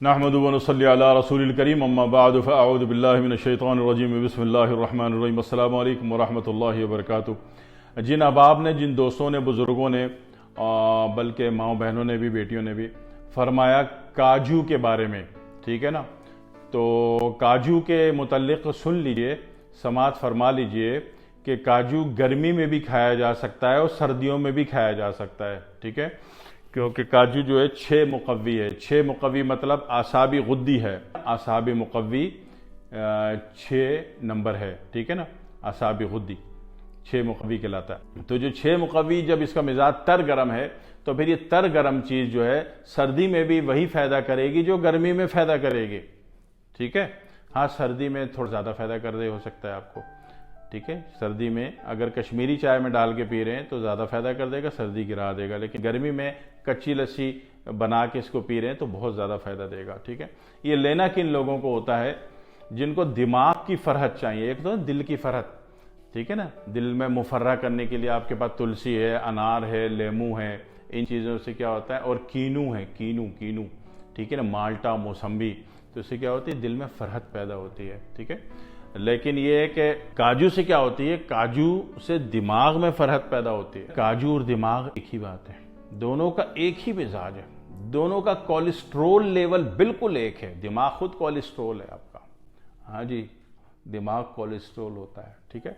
नहमदु व नसल्ली अला रसूलिल करीम अम्मा बाद फ़अऊज़ु बिल्लाहि मिनश शैतानिर रजीम बिस्मिल्लाहिर रहमानिर रहीम अस्सलामु अलैकुम व रहमतुल्लाहि व बरकातुहू। जिन अहबाब ने, जिन दोस्तों ने, बुज़ुर्गों ने, बल्कि माँ बहनों ने भी, बेटियों ने भी फरमाया काजू के बारे में, ठीक है ना, तो काजू के मुतल्लिक़ सुन लीजिए, समात फरमा लीजिए कि काजू गर्मी में भी खाया जा सकता है और सर्दियों में भी खाया जा सकता है, ठीक है। क्योंकि काजू जो है 6 मुक़व्वी है। 6 मुक़व्वी मतलब आसाबी गुद्दी है। आसाबी मुक़व्वी 6 नंबर है, ठीक है ना। आसाबी गुद्दी 6 मुक़व्वी कहलाता है। तो जो 6 मुक़व्वी, जब इसका मिजाज तर गरम है तो फिर ये तर गरम चीज़ जो है सर्दी में भी वही फ़ायदा करेगी जो गर्मी में फ़ायदा करेगी, ठीक है। हाँ, सर्दी में थोड़ा ज़्यादा फ़ायदा कर दे हो सकता है आपको, ठीक है। सर्दी में अगर कश्मीरी चाय में डाल के पी रहे हैं तो ज़्यादा फ़ायदा कर देगा, सर्दी गिरा देगा। लेकिन गर्मी में कच्ची लस्सी बना के इसको पी रहे हैं तो बहुत ज़्यादा फ़ायदा देगा, ठीक है। ये लेना किन लोगों को होता है? जिनको दिमाग की फरहत चाहिए, एक तो दिल की फरहत, ठीक है ना। दिल में मुफर्रा करने के लिए आपके पास तुलसी है, अनार है, लेमू है, इन चीज़ों से क्या होता है। और कीनू है, कीनू, ठीक है ना, माल्टा, मौसम्बी, तो इससे क्या होती है, दिल में फरहत पैदा होती है, ठीक है। लेकिन ये है कि काजू से क्या होती है, काजू से दिमाग में फरहत पैदा होती है। काजू और दिमाग एक ही बात है, दोनों का एक ही मिजाज है, दोनों का कोलेस्ट्रोल लेवल बिल्कुल एक है। दिमाग खुद कोलेस्ट्रोल है आपका, हाँ जी, दिमाग कोलेस्ट्रोल होता है, ठीक है।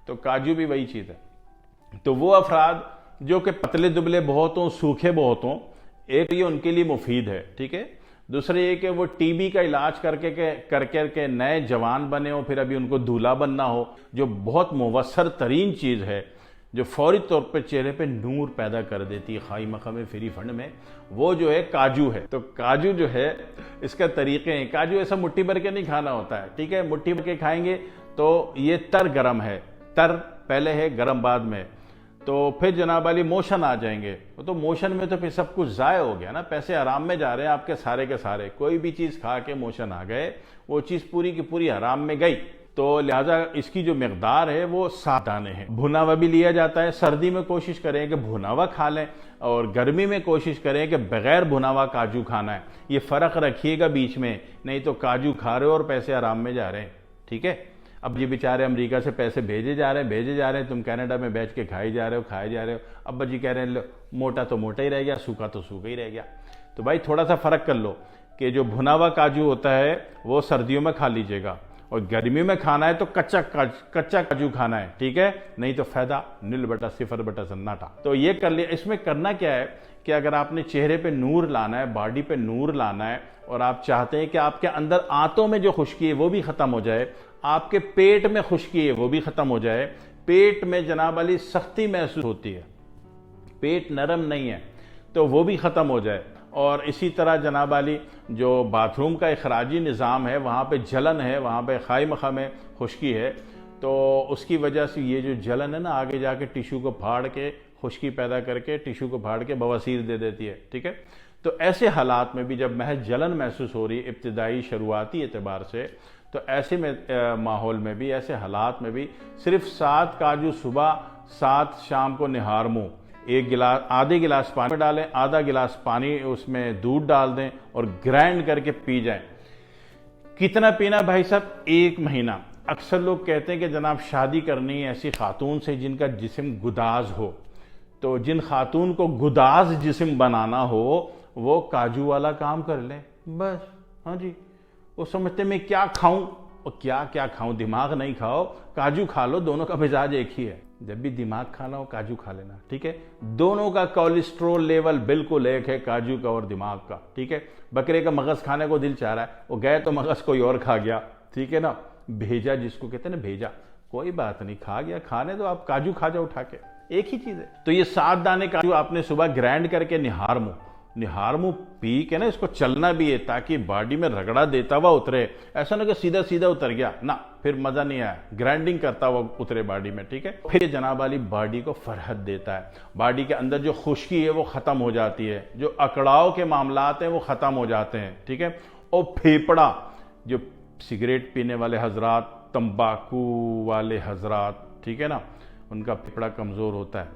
तो काजू भी वही चीज़ है। तो वो अफराद जो कि पतले दुबले बहुत हों, सूखे बहुत हों, एक ये उनके लिए मुफीद है, ठीक है। दूसरे ये कि वो टीबी का इलाज करके नए जवान बने हो, फिर अभी उनको दूल्हा बनना हो, जो बहुत मुवस्सर तरीन चीज़ है, जो फौरी तौर पे चेहरे पे नूर पैदा कर देती है खाई मकाम फ्री फंड में, वो जो है काजू है। तो काजू जो है, इसका तरीके हैं। काजू ऐसा मुट्ठी भर के नहीं खाना होता है, ठीक है। मुट्ठी भर के खाएंगे तो ये तर गरम है, तर पहले है, गरम बाद में, तो फिर जनाब वाली मोशन आ जाएंगे। तो मोशन में तो फिर सब कुछ ज़ाय हो गया ना, पैसे आराम में जा रहे हैं आपके सारे के सारे। कोई भी चीज़ खा के मोशन आ गए, वो चीज़ पूरी की पूरी हराम में गई। तो लिहाजा इसकी जो मकदार है वो 7 दाने हैं। भुना हुआ भी लिया जाता है, सर्दी में कोशिश करें कि भुना हुआ खा लें, और गर्मी में कोशिश करें कि बगैर भुना हुआ काजू खाना है। ये फ़र्क रखिएगा बीच में, नहीं तो काजू खा रहे हो और पैसे आराम में जा रहे हैं, ठीक है। अब ये बेचारे अमेरिका से पैसे भेजे जा रहे हैं, तुम कनाडा में बैठ के खाए जा रहे हो। अब जी कह रहे हैं मोटा तो मोटा ही रह गया, सूखा तो सूखा ही रह गया। तो भाई थोड़ा सा फ़र्क कर लो कि जो भुना हुआ काजू होता है वो सर्दियों में खा लीजिएगा, और गर्मी में खाना है तो कच्चा काजू खाना है, ठीक है। नहीं तो फ़ायदा 0/0/सन्नाटा। तो ये कर लिया। इसमें करना क्या है कि अगर आपने चेहरे पे नूर लाना है, बॉडी पे नूर लाना है, और आप चाहते हैं कि आपके अंदर आंतों में जो खुश्की है वो भी ख़त्म हो जाए, आपके पेट में खुश्की है वो भी ख़त्म हो जाए, पेट में जनाब वाली सख्ती महसूस होती है, पेट नरम नहीं है, तो वो भी ख़त्म हो जाए। और इसी तरह जनाब वाली जो बाथरूम का इखराजी निज़ाम है, वहाँ पे जलन है, वहाँ पे खाई मखा में खुश्की है, तो उसकी वजह से ये जो जलन है ना, आगे जाके टिश्यू को फाड़ के, खुश्की पैदा करके टिश्यू को फाड़ के बवासीर दे देती है, ठीक है। तो ऐसे हालात में भी जब महज जलन महसूस हो रही है इब्तिदाई शुरुआती एतबार से, तो ऐसे में माहौल में भी, ऐसे हालात में भी सिर्फ 7 काजू सुबह, 7 शाम को निहार मुँह, आधे गिलास पानी में डालें, आधा गिलास पानी उसमें दूध डाल दें और ग्राइंड करके पी जाएं। कितना पीना भाई साहब? 1 महीना। अक्सर लोग कहते हैं कि जनाब शादी करनी है ऐसी खातून से जिनका जिस्म गुदाज हो, तो जिन खातून को गुदाज जिस्म बनाना हो वो काजू वाला काम कर लें बस, हाँ जी। वो समझते मैं क्या खाऊं और क्या खाऊं, दिमाग नहीं खाओ, काजू खा लो, दोनों का मिजाज एक ही है। जब भी दिमाग खाना हो काजू खा लेना, ठीक है। दोनों का कोलेस्ट्रोल लेवल बिल्कुल एक है, काजू का और दिमाग का, ठीक है। बकरे का मगज खाने को दिल चाह रहा है, वो गए तो मगज कोई और खा गया, ठीक है ना। भेजा जिसको कहते हैं ना, भेजा, कोई बात नहीं, खा गया, खाने दो, आप काजू खा जाओ उठा के, एक ही चीज है। तो ये 7 दाने काजू आपने सुबह ग्राइंड करके निहार मुंह पी के ना, इसको चलना भी है ताकि बॉडी में रगड़ा देता हुआ उतरे। ऐसा ना कि सीधा सीधा उतर गया ना, फिर मजा नहीं आया, ग्राइंडिंग करता हुआ उतरे बॉडी में, ठीक है। फिर जनाब वाली बॉडी को फरहत देता है, बॉडी के अंदर जो खुश्की है वो खत्म हो जाती है, जो अकड़ाव के मामलात हैं वो खत्म हो जाते हैं, ठीक है। और फेफड़ा, जो सिगरेट पीने वाले हजरात, तंबाकू वाले हजरात, ठीक है ना, उनका फेफड़ा कमजोर होता है,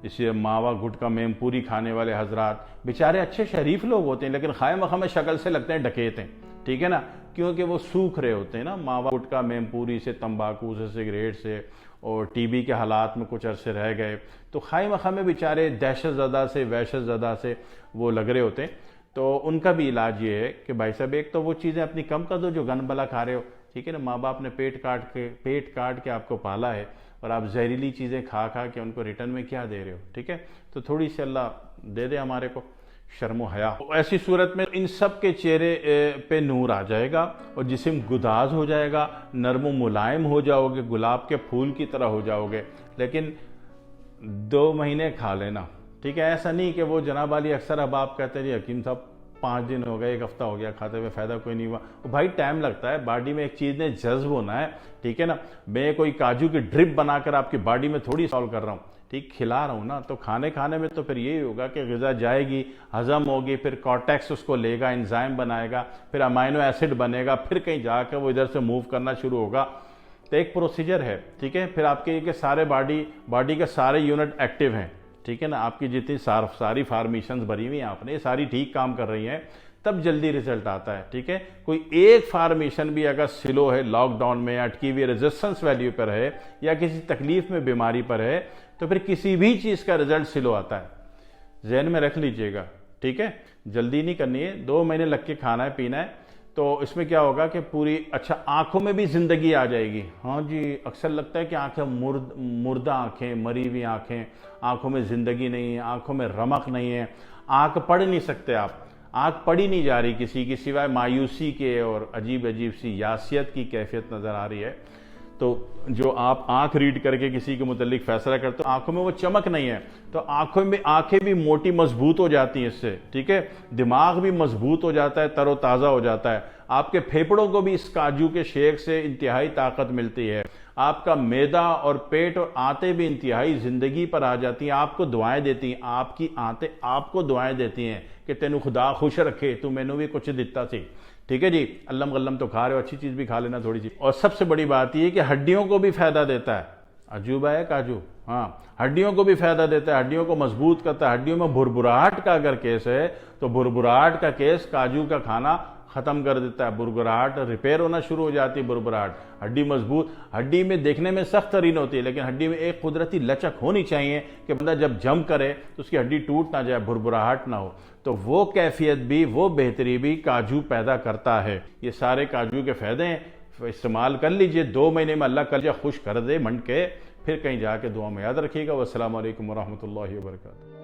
इसे मावा गुटका मेमपूरी खाने वाले हजरात बेचारे अच्छे शरीफ लोग होते हैं, लेकिन खाए मखामे शक्ल से लगते हैं डकैत हैं, ठीक है ना, क्योंकि वो सूख रहे होते हैं ना मावा गुटका मेमपूरी से, तंबाकू से, सिगरेट से, और टीबी के हालात में कुछ अरसे रह गए, तो खाए मखामे बेचारे दहशत ज़दा से वहशत ज़दा से वो लग रहे होते हैं। तो उनका भी इलाज ये है कि भाई साहब एक तो वो चीज़ें अपनी कम कर दो जो गन बला खा रहे हो, ठीक है ना, माँ बाप ने पेट काट के आपको पाला है और आप जहरीली चीज़ें खा खा के उनको रिटर्न में क्या दे रहे हो, ठीक है। तो थोड़ी सी अल्लाह दे दे हमारे को शर्मो हया। ऐसी सूरत में इन सब के चेहरे पे नूर आ जाएगा और जिस्म गुदाज हो जाएगा, नरम मुलायम हो जाओगे, गुलाब के फूल की तरह हो जाओगे। लेकिन 2 महीने खा लेना, ठीक है, ऐसा नहीं कि वो जनाब वाली अक्सर अब आप कहते हैं जी हकीम साहब 5 दिन हो गए, 1 हफ्ता हो गया खाते हुए, फ़ायदा कोई नहीं हुआ। तो भाई टाइम लगता है, बॉडी में एक चीज़ ने जज्ब होना है, ठीक है ना। मैं कोई काजू की ड्रिप बनाकर आपकी बॉडी में थोड़ी सॉल्व कर रहा हूँ, ठीक, खिला रहा हूँ ना। तो खाने में तो फिर यही होगा कि ग़िज़ा जाएगी, हज़म होगी, फिर कॉर्टेक्स उसको लेगा, एंजाइम बनाएगा, फिर अमाइनो एसिड बनेगा, फिर कहीं जाकर वो इधर से मूव करना शुरू होगा। तो एक प्रोसीजर है, ठीक है। फिर आपके ये सारे बॉडी के सारे यूनिट एक्टिव हैं, ठीक है ना, आपकी जितनी सारी फार्मेशंस भरी हुई हैं आपने, ये सारी ठीक काम कर रही हैं, तब जल्दी रिजल्ट आता है, ठीक है। कोई एक फार्मेशन भी अगर स्लो है, लॉकडाउन में अटकी हुई रेजिस्टेंस वैल्यू पर है या किसी तकलीफ में बीमारी पर है, तो फिर किसी भी चीज़ का रिजल्ट स्लो आता है, जहन में रख लीजिएगा, ठीक है। जल्दी नहीं करनी है, 2 महीने लग के खाना है पीना है। तो इसमें क्या होगा कि पूरी अच्छा आंखों में भी जिंदगी आ जाएगी। हाँ जी, अक्सर लगता है कि आंखें मुर्दा आंखें, मरी हुई आंखें, आंखों में जिंदगी नहीं है, आंखों में रमक नहीं है, आंख पढ़ नहीं सकते आप, आंख पढ़ी नहीं जा रही किसी की सिवाय मायूसी के और अजीब अजीब सी यासियत की कैफियत नज़र आ रही है। तो जो आप आंख रीड करके किसी के मुतालिक फैसला करते हो, आंखों में वो चमक नहीं है, तो आंखें भी मोटी मजबूत हो जाती हैं इससे, ठीक है। दिमाग भी मजबूत हो जाता है, तरोताज़ा हो जाता है। आपके फेफड़ों को भी इस काजू के शेक से इंतहाई ताकत मिलती है। आपका मैदा और पेट और आंतें भी इंतहाई जिंदगी पर आ जाती हैं, आपको दुआएं देती हैं, आपकी आंतें आपको दुआएं देती हैं कि तेनू खुदा खुश रखे, तू मैनू भी कुछ दिता सी, ठीक है जी। अल्लम गल्लम तो खा रहे हो, अच्छी चीज़ भी खा लेना थोड़ी सी। और सबसे बड़ी बात यह कि हड्डियों को भी फायदा देता है, अजूबा है काजू, हाँ, हड्डियों को भी फायदा देता है, हड्डियों को मजबूत करता है। हड्डियों में भुरभुराहट का अगर केस है तो भुरभुराहट का केस काजू का खाना खत्म कर देता है। भुरभुराहट रिपेयर होना शुरू हो जाती है, भुरभुराहट, हड्डी मजबूत। हड्डी में देखने में सख्त तरीन होती है, लेकिन हड्डी में एक कुदरती लचक होनी चाहिए कि बंदा जब जम करे तो उसकी हड्डी टूट ना जाए, भुरभुराहट ना हो। तो वो कैफियत भी, वो बेहतरी भी काजू पैदा करता है। ये सारे काजू के फायदे हैं, इस्तेमाल कर लीजिए। 2 महीने में अल्लाह कल खुश कर दे मंड के, फिर कहीं जाके दुआ में याद रखिएगा। वस्सलामु अलैकुम वरहमतुल्लाहि वबरकातुहू।